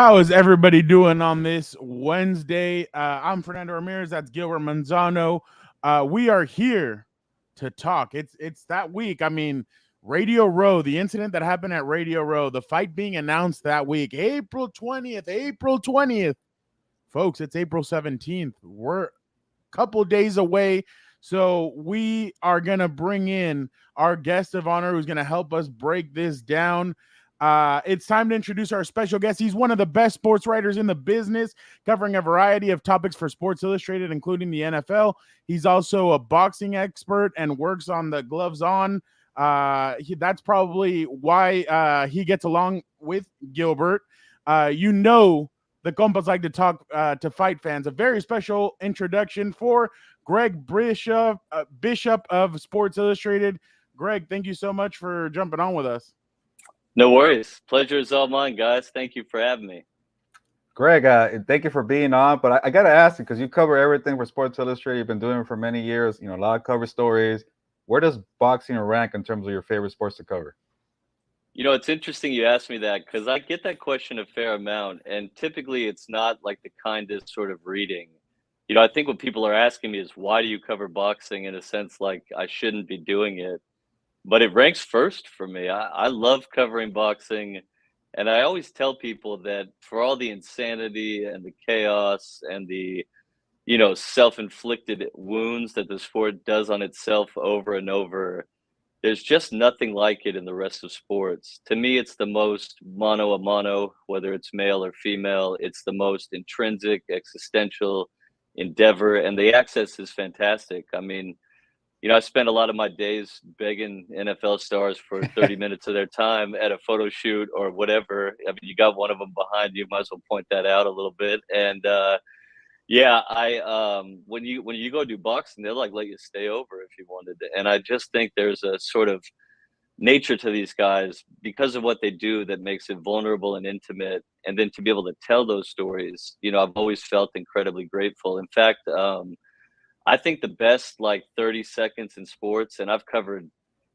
How is everybody doing on this Wednesday? I'm Fernando Ramirez. That's Gilbert Manzano. We are here to talk. It's that week. I mean, Radio Row, the incident that happened at Radio Row, the fight being announced that week, April 20th. April 20th, folks. It's April 17th. We're a couple days away. So we are gonna bring in our guest of honor who's gonna help us break this down. It's time to introduce our special guest. He's one of the best sports writers in the business, covering a variety of topics for Sports Illustrated, including the NFL. He's also a boxing expert and works on the Gloves On. That's probably why he gets along with Gilbert. The Compas like to talk to fight fans. A very special introduction for Greg Bishop of Sports Illustrated. Greg, thank you so much for jumping on with us. No worries. Pleasure is all mine, guys. Thank you for having me. Greg, thank you for being on. But I got to ask you, because you cover everything for Sports Illustrated. You've been doing it for many years. You know, a lot of cover stories. Where does boxing rank in terms of your favorite sports to cover? You know, it's interesting you asked me that because I get that question a fair amount. And typically it's not like the kindest sort of reading. You know, I think what people are asking me is, why do you cover boxing, in a sense like I shouldn't be doing it? But it ranks first for me. I love covering boxing. And I always tell people that for all the insanity and the chaos and the, self-inflicted wounds that the sport does on itself over and over, there's just nothing like it in the rest of sports. To me, it's the most mano a mano, whether it's male or female. It's the most intrinsic, existential endeavor. And the access is fantastic. I mean, I spend a lot of my days begging NFL stars for 30 minutes of their time at a photo shoot or whatever. I mean, you got one of them behind you, might as well point that out a little bit. And when you go do boxing, they'll like let you stay over if you wanted to. And I just think there's a sort of nature to these guys because of what they do that makes it vulnerable and intimate. And then to be able to tell those stories, I've always felt incredibly grateful. In fact, I think the best 30 seconds in sports, and I've covered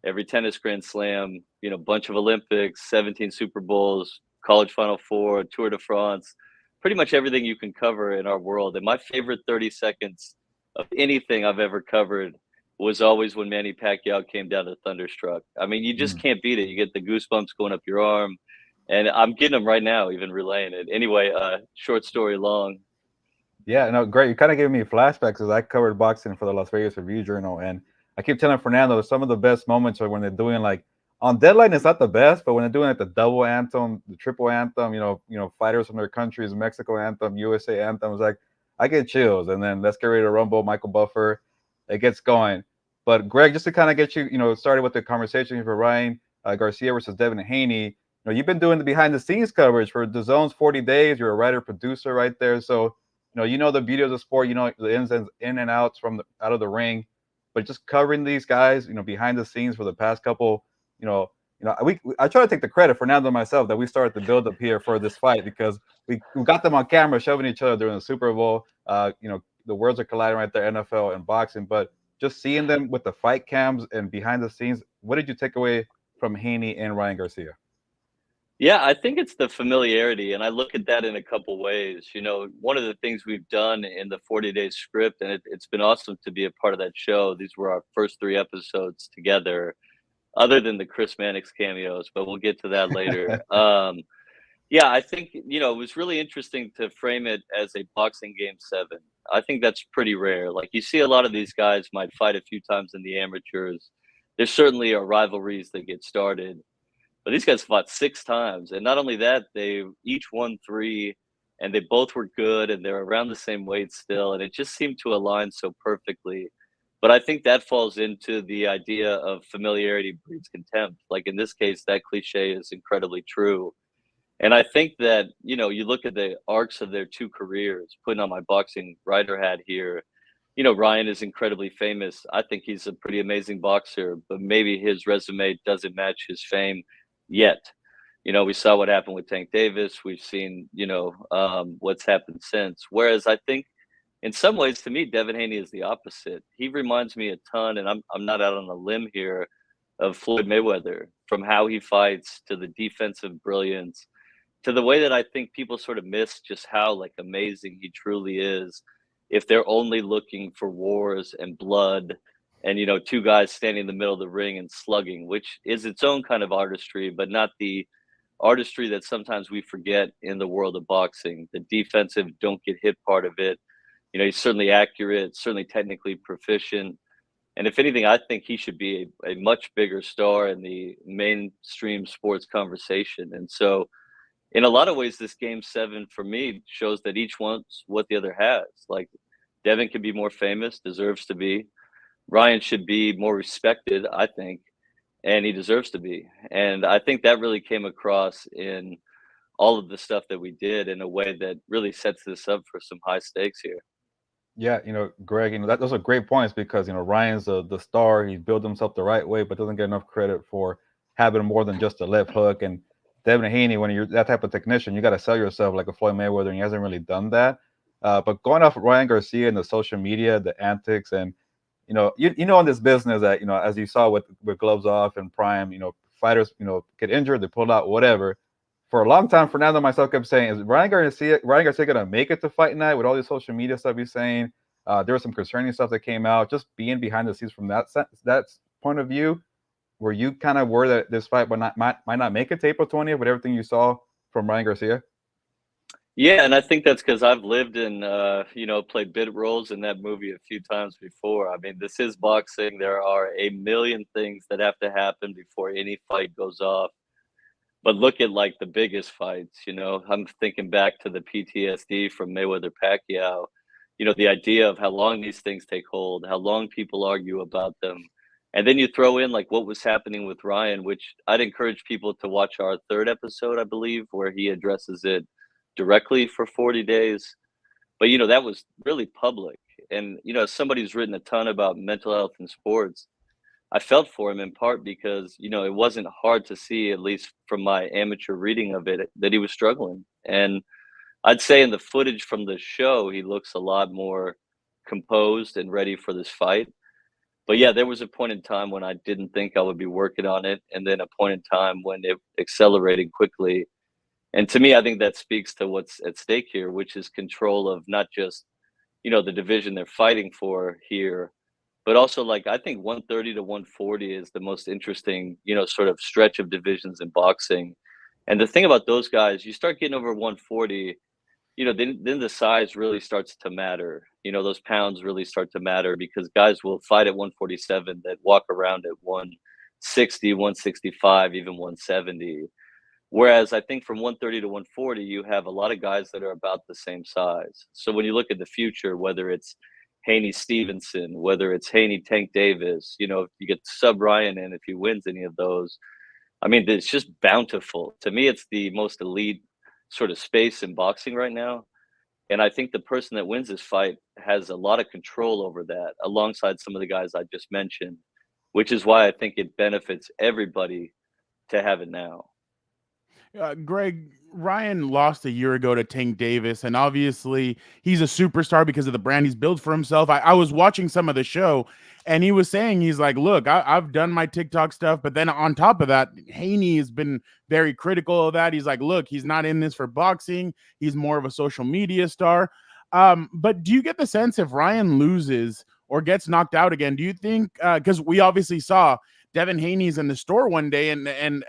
every tennis Grand Slam, bunch of Olympics, 17 Super Bowls, college Final Four, Tour de France, pretty much everything you can cover in our world. And my favorite 30 seconds of anything I've ever covered was always when Manny Pacquiao came down to Thunderstruck. I mean, you just can't beat it. You get the goosebumps going up your arm. And I'm getting them right now, even relaying it. Anyway, short story long. Yeah, no, great. You kind of gave me flashbacks as I covered boxing for the Las Vegas Review Journal, and I keep telling Fernando some of the best moments are when they're doing on deadline. It's not the best, but when they're doing the double anthem, the triple anthem, fighters from their countries, Mexico anthem, USA anthem, it's I get chills. And then Let's Get Ready to Rumble, Michael Buffer, it gets going. But Greg, just to kind of get you, started with the conversation for Ryan Garcia versus Devin Haney. You've been doing the behind the scenes coverage for the Zone's 40 Days. You're a writer producer right there, so. The beauty of the sport, the ins and in and outs out of the ring, but just covering these guys, behind the scenes for the past couple, I try to take the credit for Fernando and myself that we started the build up here for this fight because we got them on camera shoving each other during the Super Bowl. The worlds are colliding right there, NFL and boxing, but just seeing them with the fight cams and behind the scenes, what did you take away from Haney and Ryan Garcia? Yeah, I think it's the familiarity, and I look at that in a couple ways. One of the things we've done in the 40-day script, and it's been awesome to be a part of that show. These were our first 3 episodes together, other than the Chris Mannix cameos, but we'll get to that later. I think, it was really interesting to frame it as a boxing game 7. I think that's pretty rare. You see a lot of these guys might fight a few times in the amateurs. There certainly are rivalries that get started. But these guys fought 6 times. And not only that, they each won 3, and they both were good, and they're around the same weight still. And it just seemed to align so perfectly. But I think that falls into the idea of familiarity breeds contempt. In this case, that cliche is incredibly true. And I think that, you look at the arcs of their 2 careers, putting on my boxing writer hat here. Ryan is incredibly famous. I think he's a pretty amazing boxer, but maybe his resume doesn't match his fame yet. We saw what happened with Tank Davis. We've seen, what's happened since. Whereas I think in some ways, to me, Devin Haney is the opposite. He reminds me a ton, and I'm not out on a limb here, of Floyd Mayweather, from how he fights to the defensive brilliance to the way that I think people sort of miss just how like amazing he truly is if they're only looking for wars and blood and two guys standing in the middle of the ring and slugging, which is its own kind of artistry, but not the artistry that sometimes we forget in the world of boxing. The defensive don't get hit part of it. He's certainly accurate, certainly technically proficient. And if anything, I think he should be a much bigger star in the mainstream sports conversation. And so in a lot of ways, this game 7 for me shows that each wants what the other has. Like Devin can be more famous, deserves to be. Ryan should be more respected, I think, and he deserves to be. And I think that really came across in all of the stuff that we did in a way that really sets this up for some high stakes here. Yeah, Greg, those are great points because Ryan's the star. He's built himself the right way, but doesn't get enough credit for having more than just a left hook. And Devin Haney, when you're that type of technician, you got to sell yourself like a Floyd Mayweather, and he hasn't really done that. But going off of Ryan Garcia and the social media, the antics, and in this business that as you saw with gloves off and Prime, fighters get injured, they pull out, whatever. For a long time, Fernando and myself kept saying, is Ryan Garcia going to make it to fight night with all this social media stuff he's saying? There was some concerning stuff that came out. Just being behind the scenes from that point of view, were you kind of worried that this fight might not make it to April 20th with everything you saw from Ryan Garcia? Yeah, and I think that's because I've lived and played bit roles in that movie a few times before. I mean, this is boxing. There are a million things that have to happen before any fight goes off. But look at like the biggest fights, I'm thinking back to the PTSD from Mayweather Pacquiao, the idea of how long these things take hold, how long people argue about them. And then you throw in like what was happening with Ryan, which I'd encourage people to watch our 3rd episode, I believe, where he addresses it directly for 40 days. But, that was really public. And, as somebody who's written a ton about mental health in sports, I felt for him in part because, it wasn't hard to see, at least from my amateur reading of it, that he was struggling. And I'd say in the footage from the show, he looks a lot more composed and ready for this fight. But yeah, there was a point in time when I didn't think I would be working on it. And then a point in time when it accelerated quickly. And to me, I think that speaks to what's at stake here, which is control of not just, the division they're fighting for here, but also, like, I think 130 to 140 is the most interesting, sort of stretch of divisions in boxing. And the thing about those guys, you start getting over 140, then the size really starts to matter. Those pounds really start to matter because guys will fight at 147 that walk around at 160, 165, even 170. Whereas I think from 130 to 140, you have a lot of guys that are about the same size. So when you look at the future, whether it's Haney Stevenson, whether it's Haney Tank Davis, if you get sub Ryan in, if he wins any of those, I mean, it's just bountiful. To me, it's the most elite sort of space in boxing right now. And I think the person that wins this fight has a lot of control over that alongside some of the guys I just mentioned, which is why I think it benefits everybody to have it now. Greg, Ryan lost a year ago to Tank Davis, and obviously he's a superstar because of the brand he's built for himself. I was watching some of the show, and he was saying, he's like, look, I've done my TikTok stuff, but then on top of that, Haney has been very critical of that. He's like, look, he's not in this for boxing. He's more of a social media star. But do you get the sense if Ryan loses or gets knocked out again, do you think, because we obviously saw Devin Haney's in the store one day, and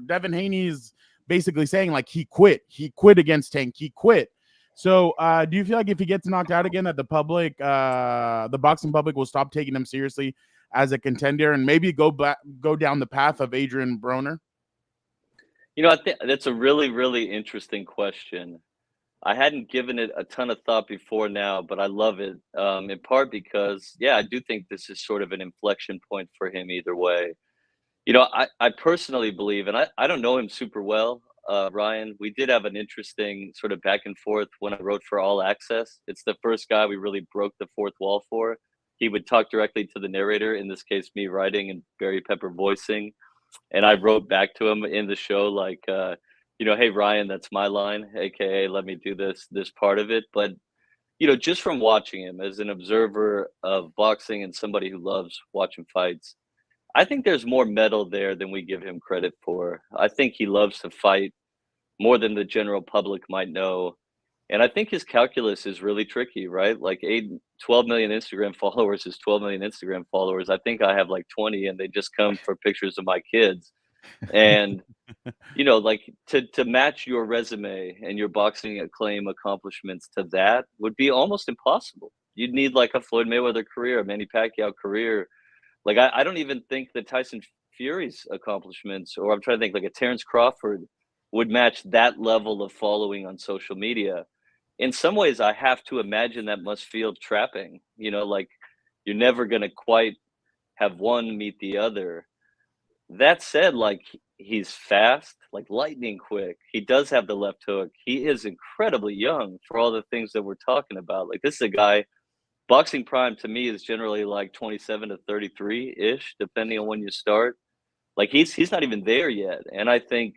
Devin Haney's basically saying like he quit against Tank, he quit. So do you feel like if he gets knocked out again that the public, the boxing public will stop taking him seriously as a contender and maybe go down the path of Adrian Broner? I think that's a really, really interesting question. I hadn't given it a ton of thought before now, but I love it, in part because, yeah, I do think this is sort of an inflection point for him either way. I personally believe, and I don't know him super well, Ryan. We did have an interesting sort of back and forth when I wrote for All Access. It's the first guy we really broke the fourth wall for. He would talk directly to the narrator, in this case, me writing and Barry Pepper voicing. And I wrote back to him in the show, like, hey, Ryan, that's my line, AKA, let me do this part of it. But, just from watching him as an observer of boxing and somebody who loves watching fights, I think there's more metal there than we give him credit for. I think he loves to fight more than the general public might know. And I think his calculus is really tricky, right? Like 12 million Instagram followers is 12 million Instagram followers. I think I have like 20 and they just come for pictures of my kids. And, like to match your resume and your boxing acclaim accomplishments to that would be almost impossible. You'd need like a Floyd Mayweather career, a Manny Pacquiao career. Like I don't even think that Tyson Fury's accomplishments, or I'm trying to think like a Terrence Crawford, would match that level of following on social media. In some ways, I have to imagine that must feel trapping. Like you're never going to quite have one meet the other. That said, like he's fast, like lightning quick. He does have the left hook. He is incredibly young for all the things that we're talking about. Like this is a guy, boxing prime to me is generally like 27 to 33 ish, depending on when you start. Like he's not even there yet. And I think,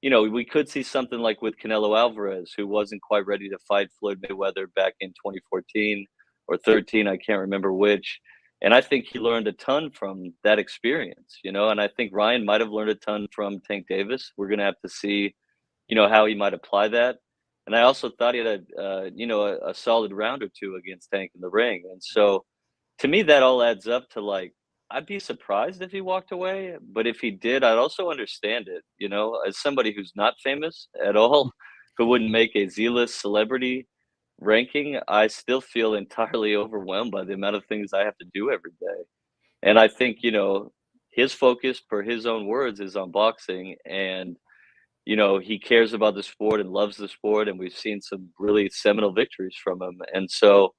we could see something like with Canelo Alvarez, who wasn't quite ready to fight Floyd Mayweather back in 2014 or 13. I can't remember which. And I think he learned a ton from that experience, and I think Ryan might have learned a ton from Tank Davis. We're going to have to see, how he might apply that. And I also thought he had a solid round or two against Tank in the ring. And so to me, that all adds up to like, I'd be surprised if he walked away, but if he did, I'd also understand it, as somebody who's not famous at all, who wouldn't make a Z-list celebrity ranking, I still feel entirely overwhelmed by the amount of things I have to do every day. And I think, his focus, per his own words, is on boxing. And, he cares about the sport and loves the sport. And we've seen some really seminal victories from him. And so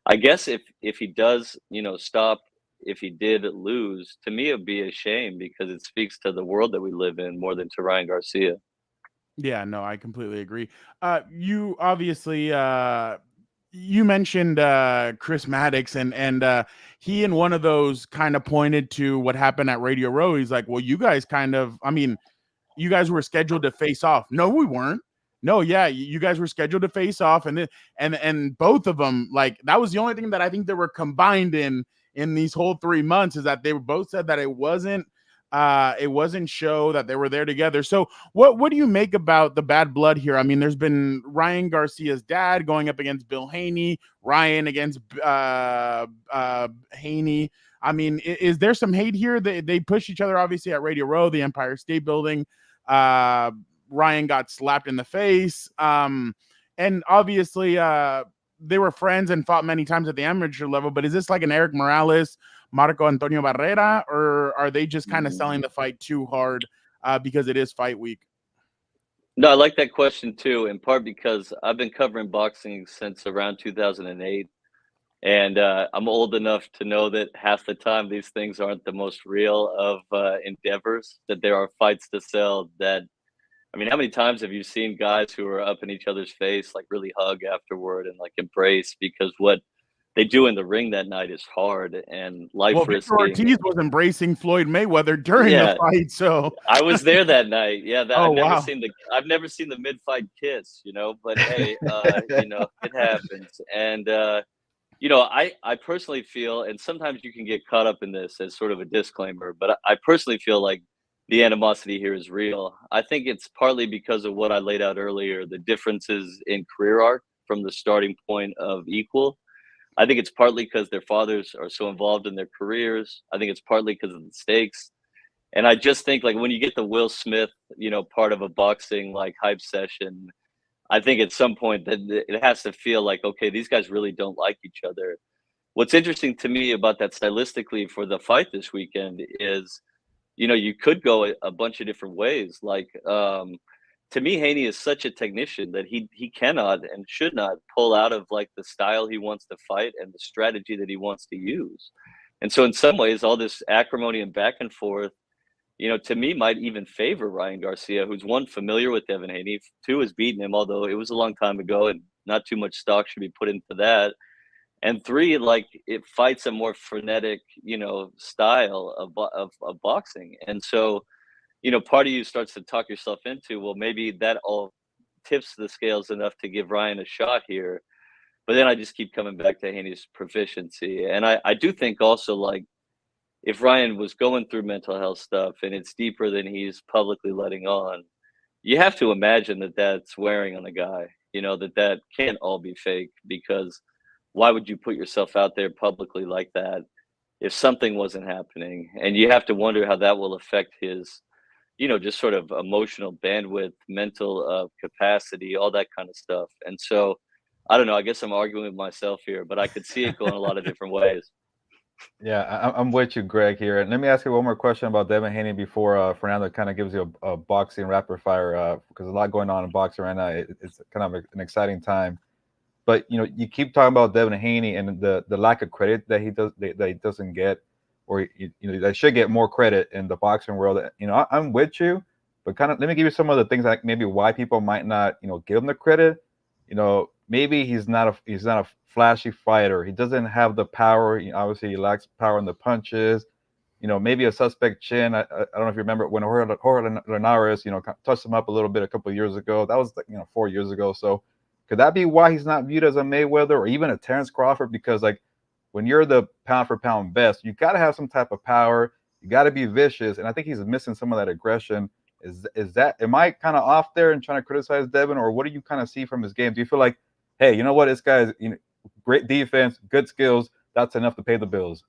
I guess if he does, stop, if he did lose, to me, it'd be a shame because it speaks to the world that we live in more than to Ryan Garcia. Yeah, no, I completely agree. You obviously you mentioned Chris Maddox and he in one of those kind of pointed to what happened at Radio Row. He's like, well, you guys you guys were scheduled to face off. No, we weren't. No, yeah, you guys were scheduled to face off, and both of them, like that was the only thing that I think they were combined in these whole 3 months, is that they both said that it wasn't show that they were there together. So what do you make about the bad blood here? I mean, there's been Ryan Garcia's dad going up against Bill Haney, Ryan against Haney. I mean, is there some hate here? They push each other obviously at Radio Row, the Empire State Building. Ryan got slapped in the face. And obviously they were friends and fought many times at the amateur level, but is this like an Eric Morales, Marco Antonio Barrera, or are they just kind of selling the fight too hard because it is fight week? No, I like that question too, in part because I've been covering boxing since around 2008. And I'm old enough to know that half the time these things aren't the most real of endeavors, that there are fights to sell that, I mean, how many times have you seen guys who are up in each other's face, like really hug afterward and like embrace, because what they do in the ring that night is hard and life risking. Victor Ortiz was embracing Floyd Mayweather during the fight, so I was there that night. Yeah, I've never seen the mid-fight kiss, but hey, it happens. And I personally feel, and sometimes you can get caught up in this as sort of a disclaimer, but I personally feel like the animosity here is real. I think it's partly because of what I laid out earlier, the differences in career arc from the starting point of equal. I think it's partly because their fathers are so involved in their careers. I think it's partly because of the stakes. And I just think like when you get the Will Smith, part of a boxing like hype session, I think at some point that it has to feel like, okay, these guys really don't like each other. What's interesting to me about that stylistically for the fight this weekend is, you could go a bunch of different ways. Like, to me, Haney is such a technician that he cannot and should not pull out of like the style he wants to fight and the strategy that he wants to use. And so in some ways, all this acrimony and back and forth, to me might even favor Ryan Garcia, who's one, familiar with Devin Haney, two, has beaten him, although it was a long time ago and not too much stock should be put into that. And three, like it fights a more frenetic, style of boxing. And so, part of you starts to talk yourself into, well, maybe that all tips the scales enough to give Ryan a shot here. But then I just keep coming back to Haney's proficiency. And I do think also, like, if Ryan was going through mental health stuff and it's deeper than he's publicly letting on, you have to imagine that that's wearing on the guy, that can't all be fake, because why would you put yourself out there publicly like that if something wasn't happening? And you have to wonder how that will affect his, just sort of emotional bandwidth, mental capacity, all that kind of stuff. And so, I don't know, I guess I'm arguing with myself here, but I could see it going a lot of different ways. Yeah, I'm with you, Greg, here. And let me ask you one more question about Devin Haney before Fernando kind of gives you a boxing rapid fire, because a lot going on in boxing right now. It's kind of an exciting time. But you keep talking about Devin Haney and the lack of credit that he doesn't get, or that should get more credit in the boxing world. I'm with you, but kind of let me give you some of the things like maybe why people might not give him the credit. Maybe he's not a flashy fighter. He doesn't have the power. Obviously, he lacks power in the punches. Maybe a suspect chin. I don't know if you remember when Jorge Linares, touched him up a little bit a couple of years ago. That was 4 years ago. So could that be why he's not viewed as a Mayweather or even a Terrence Crawford? Because when you're the pound for pound best, you got to have some type of power. You got to be vicious, and I think he's missing some of that aggression. Am I kind of off there and trying to criticize Devin, or what do you kind of see from his game? Do you feel like, hey, you know what, this guy's great defense, good skills, that's enough to pay the bills?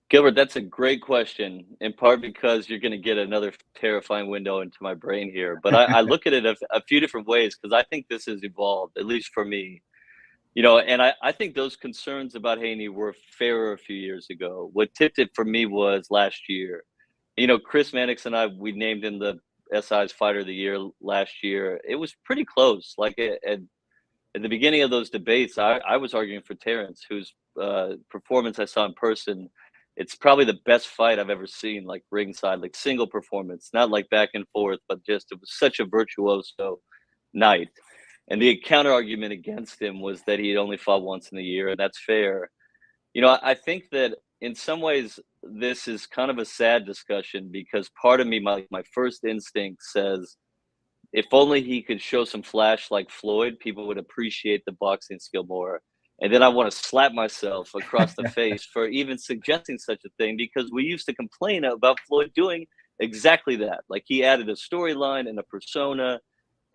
Gilbert, that's a great question, in part because you're going to get another terrifying window into my brain here. But I look at it a few different ways, because I think this has evolved, at least for me. And I think those concerns about Haney were fairer a few years ago. What tipped it for me was last year. Chris Mannix and I, we named him the SI's Fighter of the Year last year. It was pretty close. Like at the beginning of those debates, I was arguing for Terrence, whose performance I saw in person. It's probably the best fight I've ever seen, like ringside, like single performance, not like back and forth, but just it was such a virtuoso night. And the counter argument against him was that he had only fought once in a year, and that's fair. I think that in some ways this is kind of a sad discussion, because part of me, my first instinct says, if only he could show some flash like Floyd, people would appreciate the boxing skill more. And then I want to slap myself across the face for even suggesting such a thing, because we used to complain about Floyd doing exactly that. Like, he added a storyline and a persona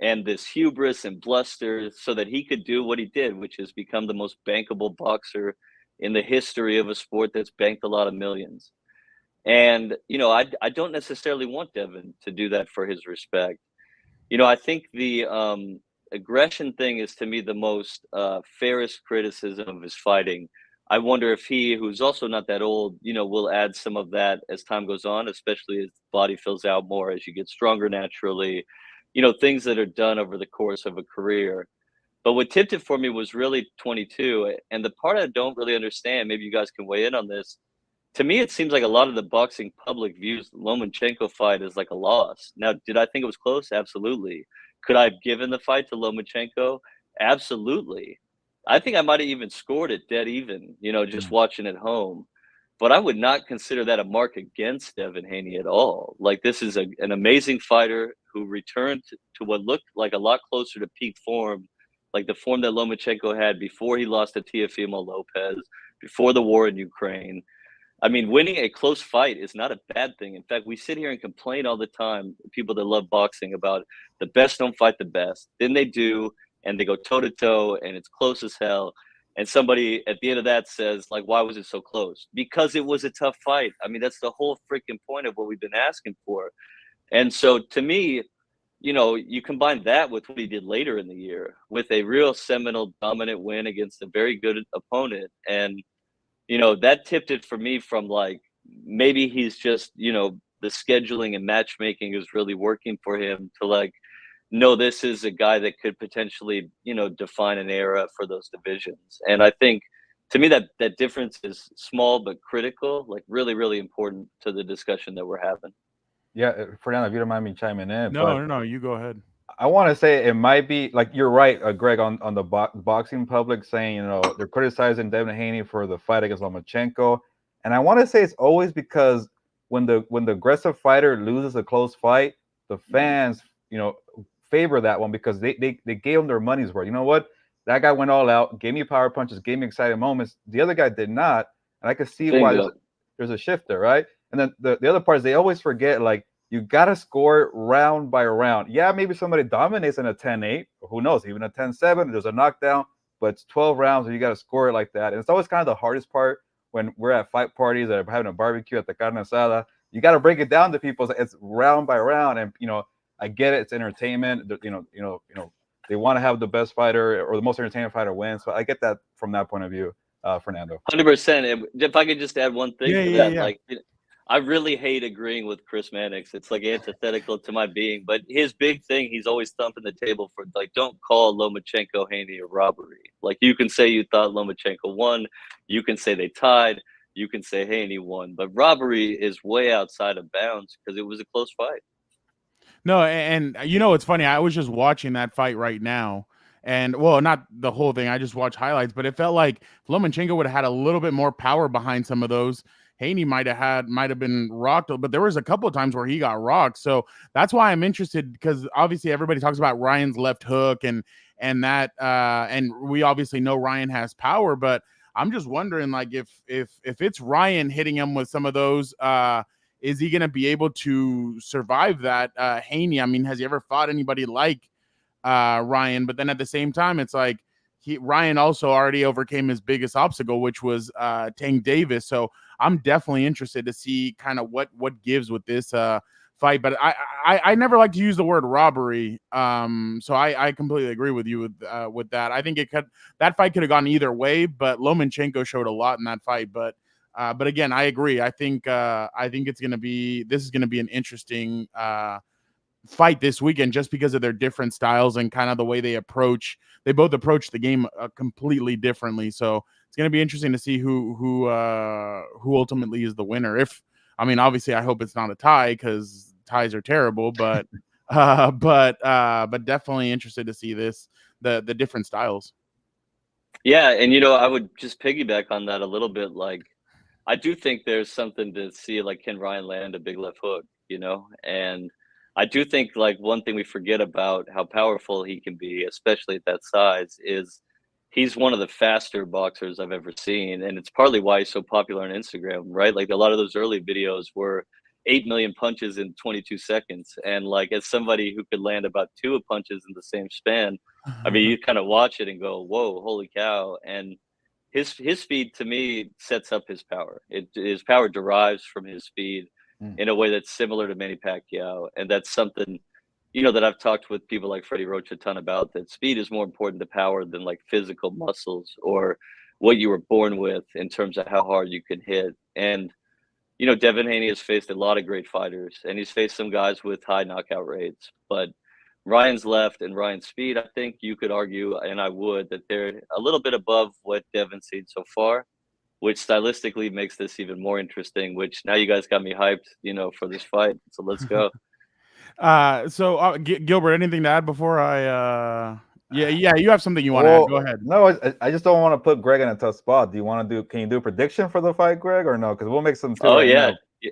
and this hubris and bluster so that he could do what he did, which is become the most bankable boxer in the history of a sport that's banked a lot of millions. And, I don't necessarily want Devin to do that for his respect. I think the aggression thing is, to me, the most fairest criticism of his fighting. I wonder if he, who's also not that old, will add some of that as time goes on, especially as the body fills out more, as you get stronger naturally, things that are done over the course of a career. But what tipped it for me was really 22. And the part I don't really understand, maybe you guys can weigh in on this. To me, it seems like a lot of the boxing public views the Lomachenko fight as like a loss. Now, did I think it was close? Absolutely. Could I have given the fight to Lomachenko? Absolutely. I think I might have even scored it dead even, just watching at home. But I would not consider that a mark against Devin Haney at all. Like, this is an amazing fighter who returned to what looked like a lot closer to peak form, like the form that Lomachenko had before he lost to Teofimo Lopez, before the war in Ukraine. I mean, winning a close fight is not a bad thing. In fact, we sit here and complain all the time, people that love boxing, about the best don't fight the best. Then they do, and they go toe-to-toe, and it's close as hell. And somebody at the end of that says, like, why was it so close? Because it was a tough fight. I mean, that's the whole freaking point of what we've been asking for. And so, to me, you combine that with what he did later in the year, with a real seminal dominant win against a very good opponent. And that tipped it for me from, like, maybe he's just, the scheduling and matchmaking is really working for him, to, like, no, this is a guy that could potentially, define an era for those divisions. And I think, to me, that difference is small but critical, like really, really important to the discussion that we're having. Yeah, Fernando, if you don't mind me chiming in. No, you go ahead. I want to say it might be like you're right, Greg, on the boxing public saying they're criticizing Devin Haney for the fight against Lomachenko, and I want to say it's always because when the aggressive fighter loses a close fight, the fans favor that one because they gave them their money's worth. You know what? That guy went all out, gave me power punches, gave me exciting moments. The other guy did not, and I could see why there's a shift there, right? And then the other part is they always forget, like, you got to score round by round. Yeah, maybe somebody dominates in a 10-8, who knows, even a 10-7, there's a knockdown, but it's 12 rounds and you got to score it like that. And it's always kind of the hardest part when we're at fight parties or having a barbecue at the carne asada. You got to break it down to people. It's round by round. And, I get it. It's entertainment. They want to have the best fighter or the most entertaining fighter win. So I get that from that point of view, Fernando. 100%. If I could just add one thing to that, yeah. like, I really hate agreeing with Chris Mannix. It's like antithetical to my being. But his big thing, he's always thumping the table for, like, don't call Lomachenko, Haney a robbery. Like, you can say you thought Lomachenko won. You can say they tied. You can say Haney won. But robbery is way outside of bounds because it was a close fight. No, and it's funny. I was just watching that fight right now. And, well, not the whole thing. I just watched highlights. But it felt like Lomachenko would have had a little bit more power behind some of those. Haney might have been rocked, but there was a couple of times where he got rocked. So that's why I'm interested, because obviously everybody talks about Ryan's left hook and we obviously know Ryan has power, but I'm just wondering, like, if it's Ryan hitting him with some of those, is he going to be able to survive that? Haney, I mean, has he ever fought anybody like Ryan? But then at the same time, it's like Ryan also already overcame his biggest obstacle, which was Tank Davis. So I'm definitely interested to see kind of what gives with this fight. But I never like to use the word robbery. So I completely agree with you with that. I think that fight could have gone either way, but Lomachenko showed a lot in that fight. But again, I agree. I think this is going to be an interesting fight this weekend, just because of their different styles and kind of the way they both approach the game completely differently. So it's going to be interesting to see who ultimately is the winner. Obviously I hope it's not a tie, because ties are terrible, but definitely interested to see the different styles. Yeah. And, I would just piggyback on that a little bit. Like, I do think there's something to see, like, can Ryan land a big left hook, and I do think, like, one thing we forget about how powerful he can be, especially at that size, is he's one of the faster boxers I've ever seen. And it's partly why he's so popular on Instagram, right? Like, a lot of those early videos were 8 million punches in 22 seconds. And, like, as somebody who could land about 2 punches in the same span, I mean, you kind of watch it and go, whoa, holy cow. And his speed, to me, sets up his power. His power derives from his speed in a way that's similar to Manny Pacquiao. And that's something, that I've talked with people like Freddie Roach a ton about, that speed is more important to power than, like, physical muscles or what you were born with in terms of how hard you can hit. And, Devin Haney has faced a lot of great fighters, and he's faced some guys with high knockout rates. But Ryan's left and Ryan's speed, I think you could argue, and I would, that they're a little bit above what Devin's seen so far, which stylistically makes this even more interesting, which now you guys got me hyped, for this fight. So let's go. Gilbert, anything to add before I yeah, you have something you want to add. Go ahead. No, I just don't want to put Greg in a tough spot. Can you do a prediction for the fight, Greg, or no? Because we'll make some too. Oh, right yeah. Now.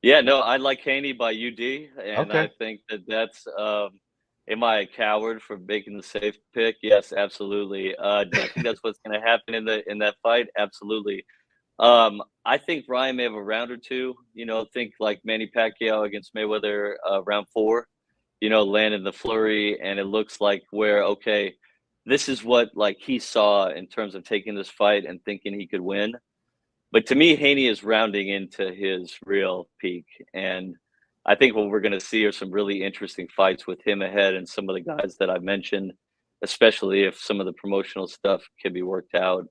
Yeah, no, I like Haney by UD, and okay. I think that's am I a coward for making the safe pick? Yes, absolutely. Do I think that's what's going to happen in that fight? Absolutely. I think Ryan may have a round or two. Think like Manny Pacquiao against Mayweather, round 4. Landed the flurry, and it looks like okay, this is what, like, he saw in terms of taking this fight and thinking he could win. But to me, Haney is rounding into his real peak, and I think what we're going to see are some really interesting fights with him ahead, and some of the guys that I mentioned, especially if some of the promotional stuff can be worked out.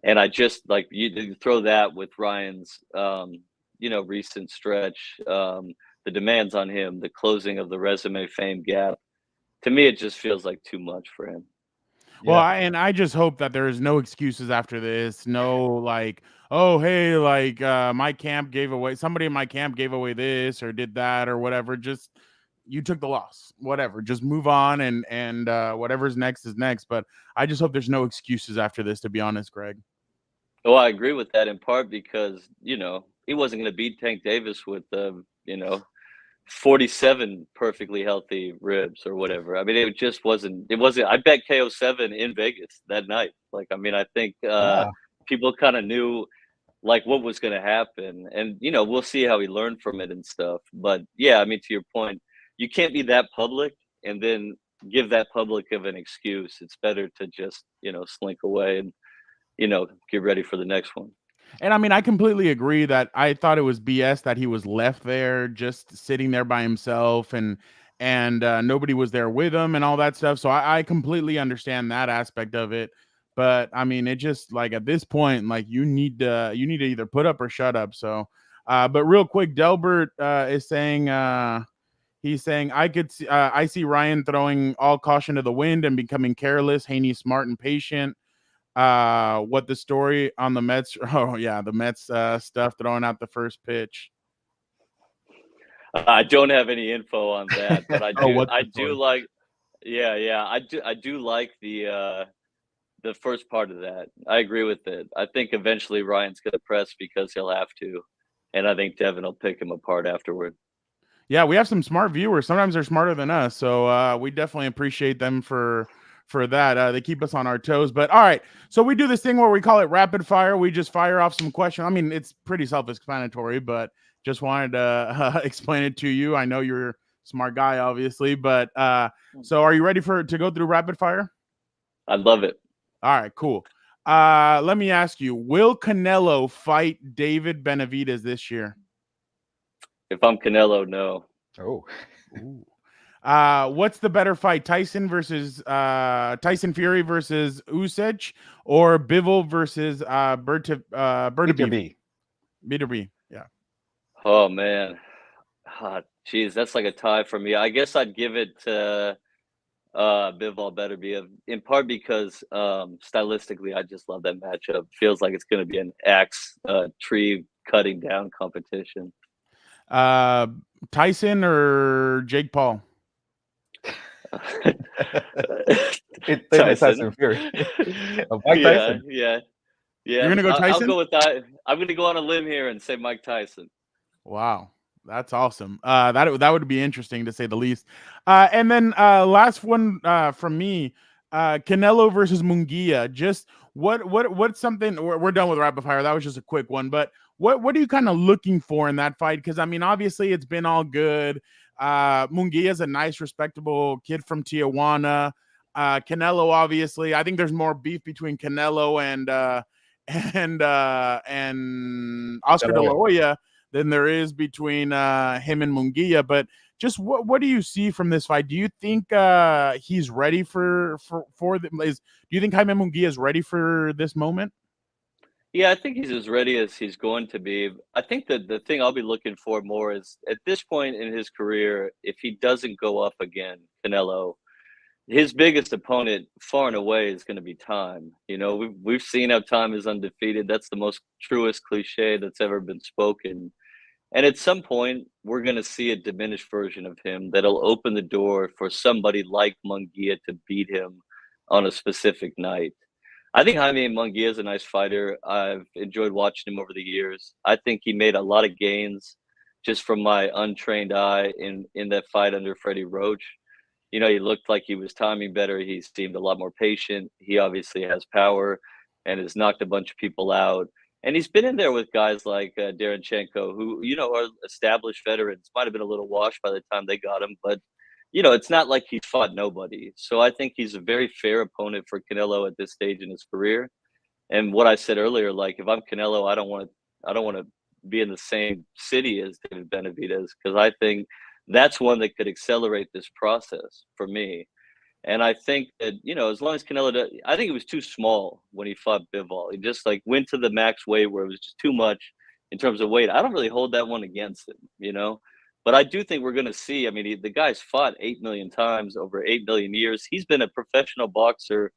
And I just, like, you throw that with Ryan's, recent stretch, the demands on him, the closing of the resume fame gap. To me, it just feels like too much for him. Well, I just hope that there is no excuses after this. No, like, oh, hey, like, somebody in my camp gave away this or did that or whatever. Just, you took the loss, whatever. Just move on, and whatever's next is next. But I just hope there's no excuses after this, to be honest, Greg. Well, I agree with that in part because, he wasn't going to beat Tank Davis with, 47 perfectly healthy ribs or whatever. I mean, it wasn't, I bet KO7 in Vegas that night. Like, I mean, I think people kind of knew like what was going to happen. And, you know, we'll see how he learned from it and stuff. But yeah, I mean, to your point, you can't be that public and then give that public of an excuse. It's better to just, you know, slink away and, you know, get ready for the next one. And I mean, I completely agree that I thought it was BS that he was left there just sitting there by himself and nobody was there with him and all that stuff. So I completely understand that aspect of it. But I mean, it just like at this point, like you need to either put up or shut up. So but real quick, Delbert is saying he's saying I see Ryan throwing all caution to the wind and becoming careless. Haney smart and patient. What the story on the Mets? Oh yeah, the Mets stuff throwing out the first pitch. I don't have any info on that, but I do. I do like. Yeah. I do like the first part of that. I agree with it. I think eventually Ryan's going to press because he'll have to, and I think Devin will pick him apart afterward. Yeah, we have some smart viewers. Sometimes they're smarter than us, so we definitely appreciate them for that. They keep us on our toes. But all right, so we do this thing where we call it rapid fire. We just fire off some questions. I mean, it's pretty self-explanatory, but just wanted to explain it to you. I know you're a smart guy, obviously, but so are you ready to go through rapid fire? I love it. All right, cool. Let me ask you: will Canelo fight David Benavidez this year? If I'm Canelo, no. Oh. Ooh. What's the better fight, Tyson Fury versus Usyk, or Bivol versus Bertubbi? Bertubbi, yeah. Oh man, geez, that's like a tie for me. I guess I'd give it to Bivol Beterbiev, in part because stylistically, I just love that matchup. Feels like it's going to be an axe tree cutting down competition. Tyson or Jake Paul? Tyson Fury. Mike Tyson. Yeah. You're gonna go Tyson? I'll go with that. I'm gonna go on a limb here and say Mike Tyson. Wow, that's awesome. That would be interesting to say the least. And then last one from me, Canelo versus Munguia. Just what's something we're done with rapid fire. That was just a quick one, but what are you kind of looking for in that fight? Because I mean, obviously it's been all good. Munguia is a nice, respectable kid from Tijuana. Canelo, obviously, I think there's more beef between Canelo and Oscar De La Hoya than there is between him and Munguia. But just what do you see from this fight? Do you think he's ready for do you think Jaime Munguia is ready for this moment? Yeah, I think he's as ready as he's going to be. I think that the thing I'll be looking for more is at this point in his career, if he doesn't go up again, Canelo, his biggest opponent far and away is going to be time. You know, we've seen how time is undefeated. That's the most truest cliche that's ever been spoken. And at some point, we're going to see a diminished version of him that'll open the door for somebody like Munguia to beat him on a specific night. I think Jaime Munguia is a nice fighter. I've enjoyed watching him over the years. I think he made a lot of gains just from my untrained eye in that fight under Freddie Roach. You know, he looked like he was timing better. He seemed a lot more patient. He obviously has power and has knocked a bunch of people out. And he's been in there with guys like Daranchenko, who, you know, are established veterans. Might have been a little washed by the time they got him, but you know, it's not like he's fought nobody. So I think he's a very fair opponent for Canelo at this stage in his career. And what I said earlier, like if I'm Canelo, I don't want to be in the same city as David Benavidez, because I think that's one that could accelerate this process for me. And I think that, you know, as long as Canelo does, I think he was too small when he fought Bivol. He just like went to the max weight where it was just too much in terms of weight. I don't really hold that one against him, you know. But I do think we're going to see. I mean, the guy's fought 8 million times over 8 million years. He's been a professional boxer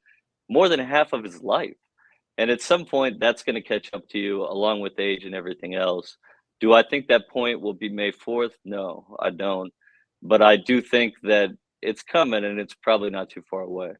more than half of his life. And at some point, that's going to catch up to you along with age and everything else. Do I think that point will be May 4th? No, I don't. But I do think that it's coming and it's probably not too far away.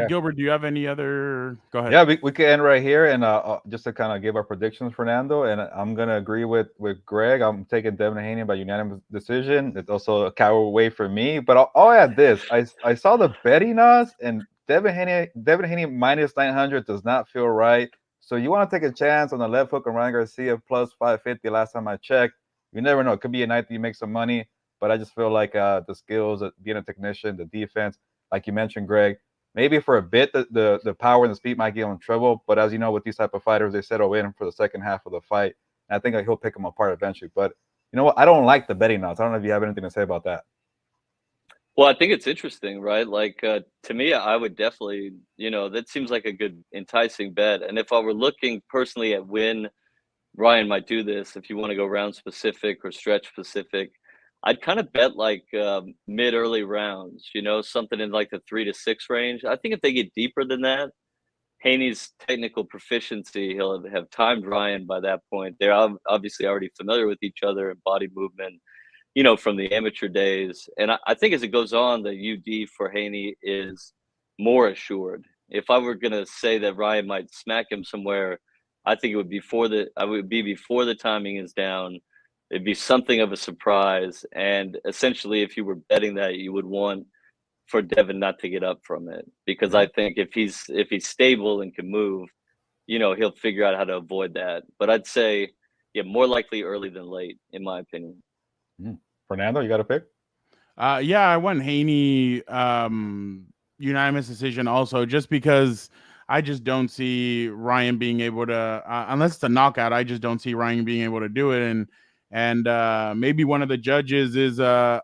Gilbert, do you have any other? Go ahead. Yeah, we can end right here, and just to kind of give our predictions, Fernando, and I'm gonna agree with Greg. I'm taking Devin Haney by unanimous decision. It's also a coward way for me, but I'll add this: I saw the betting odds, and Devin Haney minus 900 does not feel right. So you want to take a chance on the left hook on Ryan Garcia plus 550 last time I checked. You never know. It could be a night that you make some money, but I just feel like the skills of being a technician, the defense, like you mentioned, Greg, maybe for a bit the power and the speed might get him in trouble. But as you know, with these type of fighters, they settle in for the second half of the fight. And I think he'll pick him apart eventually. But you know what? I don't like the betting odds. I don't know if you have anything to say about that. Well, I think it's interesting, right? Like, to me, I would definitely, that seems like a good enticing bet. And if I were looking personally at when Ryan might do this, if you want to go round specific or stretch specific, I'd kind of bet like mid early rounds, something in like the 3 to 6 range. I think if they get deeper than that, Haney's technical proficiency, he'll have timed Ryan by that point. They're obviously already familiar with each other and body movement, from the amateur days. And I think as it goes on, the UD for Haney is more assured. If I were going to say that Ryan might smack him somewhere, I think it would be before the timing is down. It'd be something of a surprise. And essentially, if you were betting that, you would want for Devin not to get up from it, because I think if he's stable and can move, he'll figure out how to avoid that. But I'd say, more likely early than late, in my opinion. Fernando, you got a pick? Yeah, I went Haney unanimous decision also, just because I just don't see Ryan being able to, unless it's a knockout, I just don't see Ryan being able to do it. And maybe one of the judges is a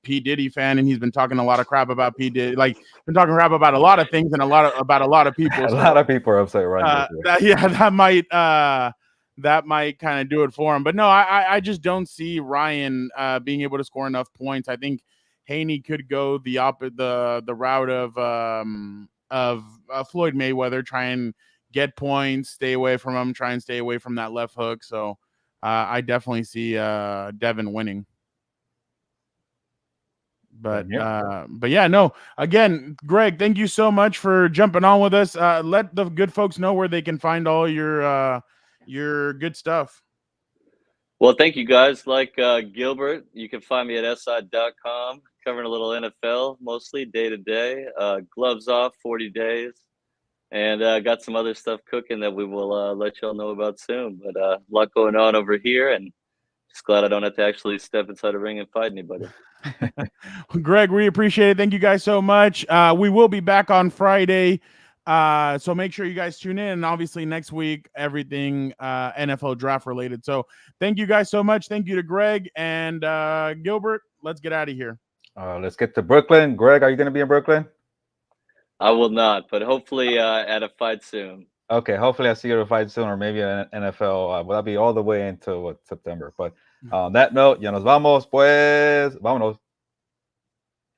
P. Diddy fan, and he's been talking a lot of crap about P. Diddy, like been talking crap about a lot of things and about a lot of people. A lot of people are upset right now. That might kind of do it for him. But no, I just don't see Ryan being able to score enough points. I think Haney could go the route of Floyd Mayweather, try and get points, stay away from him, try and stay away from that left hook. So I definitely see Devin winning. But yeah, no. Again, Greg, thank you so much for jumping on with us. Let the good folks know where they can find all your good stuff. Well, thank you guys. Like Gilbert, you can find me at si.com, covering a little NFL, mostly day to day. Gloves off, 40 days. And got some other stuff cooking that we will let y'all know about soon. But a lot going on over here, and just glad I don't have to actually step inside a ring and fight anybody. Greg, we appreciate it. Thank you guys so much. We will be back on Friday. So make sure you guys tune in. And obviously next week, everything NFL draft related. So thank you guys so much. Thank you to Greg and Gilbert. Let's get out of here. Let's get to Brooklyn. Greg, are you going to be in Brooklyn? I will not, but hopefully at a fight soon. Okay, hopefully I see you at a fight soon, or maybe an NFL. Will that be all the way into September? But on that note, ya nos vamos, pues. Vámonos.